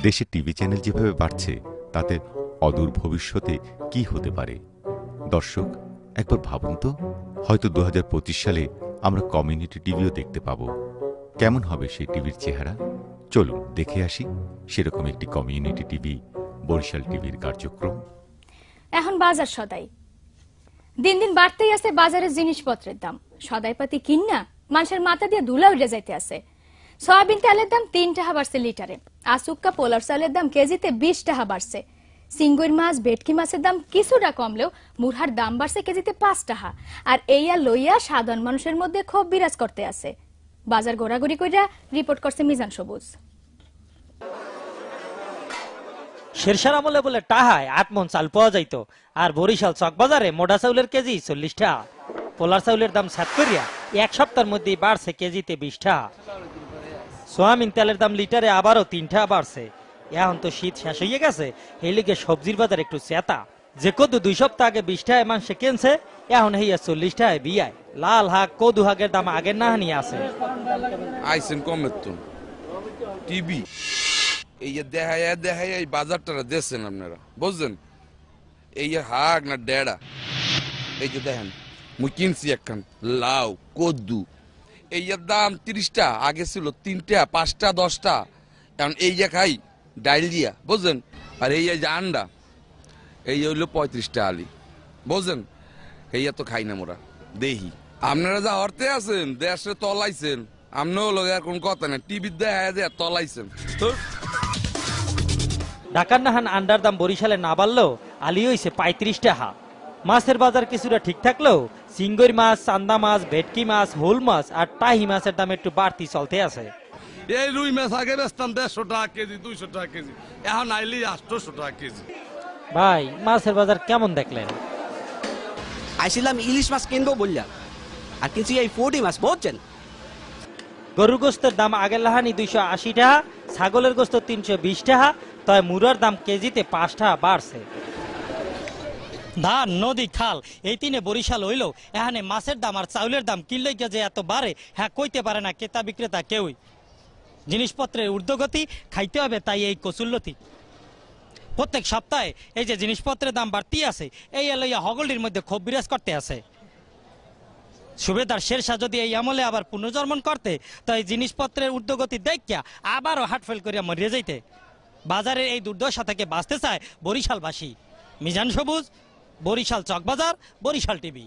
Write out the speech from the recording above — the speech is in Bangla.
দেশে টিভি চ্যানেল যেভাবে বাড়ছে তাতে অদূর ভবিষ্যতে কি হতে পারে? দর্শক, একবার ভাবুন তো, হয়তো 2025 সালে আমরা কমিউনিটি টিভিও দেখতে পাব। কেমন হবে সেই টিভির চেহারা? চলুন দেখে আসি সেরকম একটি কমিউনিটি টিভি, বরিশাল টিভির কার্যক্রম। এখন বাজার সদাই দিন দিন বাড়তেই আছে। বাজারের জিনিসপত্রের দাম সদাইপাতি কিন্না মানুষের মাথা দিয়ে ধুলা উড়ে যাইতে আছে। সয়াবিন তেলের দাম 3 টাকা বাড়ছে লিটারে। আসুক্কা পোলার চালের দাম কেজিতে 20 টাকা বাড়ছে। সিঙ্গুর মাছ, ভেটকি মাছের দাম কিছুটা কমলেও মুরহার দাম বাড়ছে কেজিতে 5 টাকা। আর এইয়া লইয়া সাধারণ মানুষের মধ্যে ক্ষোভ বিরাজ করতে আছে। বাজার ঘোরাঘুরি কইরা রিপোর্ট করছে মিজান সবুজ। শেরশার আমলে বলে টাহায় 8 মণ চাল পাওয়া যাইত, আর বরিশাল চক বাজারে মোটা চাউলের কেজি 40 টাকা। পোলার চাউলের দাম 7 করিয়া 1 সপ্তাহের মধ্যেই বাড়ছে কেজিতে 20 টাকা। সোয়াবিন তেলের দাম লিটারে আবারও 3 টাকা বাড়ছে। এখন তো শীত শেষ হয়ে গেছে, এই লিগে সবজির বাজার একটু চেতা। যে কদু 2 সপ্তাহ আগে 20 টাকায় মানুষে কিনছে, এখন হইয়া 40 টাকায় বিয়ায়। লাল হাক, কদু হাগের দাম আগের না হানি আছে। আইসেন কমের তো টিভি এই দেখায় দেখায় এই বাজারটা দেখছেন আপনারা, বুঝছেন? এই হাক না ডেড়া, এই যে দেখেন মুই কিনছি একখান লাউ কদ্দু, এই দাম 30 টা, আগে ছিল 3 টা 5 টা 10 টা। এখন এই যে খাই ডাইল দিয়া, বুঝছেন? আর এই যে আন্ডা এই হইলো 35 টা আলি, বুঝছেন? এই তো খাই না মোরা দেহি। আপনারা যা অর্থে আছেন দেশে তলাইছেন, আমরাও লোক আর কোন কথা না, টিভি দেখা যায় তলাইছেন। ঢাকার নাহান আন্ডার দাম বরিশালে না বাড়লেও আলি হইছে 35 টাকা। মাছের বাজার কিছুটা ঠিক থাকলেও সিঙ্গুর মাছ, চান্দা মাছ, ভেটকি মাছ, হোল মাছ আর টাহি মাছের দাম একটু বাড়তি চলতে আছে। এই রুই মাছ আগে বেচতাম 150 টাকা কেজি, 200 টাকা কেজি, এখন আইলি 800 টাকা কেজি। ভাই, মাছের বাজার কেমন দেখলেন? আইছিলাম ইলিশ মাছ কিনবো বললা, আর কিছু এই 40 মাছ, বুঝছেন? গরুর গোস্তের দাম আগের লাহানি 280 টাকা, ছাগলের গোস্ত 320 টাকা, তবে মুরার দাম কেজিতে 5 টাকা বাড়ছে। ধান, নদী, খাল এই তিনে বরিশাল হইলেও এখানে মাছের দাম আর চাউলের দাম কিনলে যে এত বাড়ে, হ্যাঁ কইতে পারে না ক্রেতা বিক্রেতা কেউই। জিনিসপত্রের ঊর্ধ্বগতি, খাইতে হবে তাই এই কচুল্লতি। প্রত্যেক সপ্তাহে এই যে জিনিসপত্রের দাম বাড়তি আছে, এই লইয়া হগলটির মধ্যে ক্ষোভ বিরাজ করতে আছে। সুবেদার শেরশাহ যদি এই আমলে আবার পুনর্জন্মন করতে, তো এই জিনিসপত্রের ঊর্ধ্বগতি দেখিয়া আবারও হার্টফেল করিয়া মরিয়া যাইতে। বাজারের এই দুর্দশা থেকে বাঁচতে চায় বরিশালবাসী। মিজান সবুজ, বরিশাল চকবাজার, বরিশাল টিভি।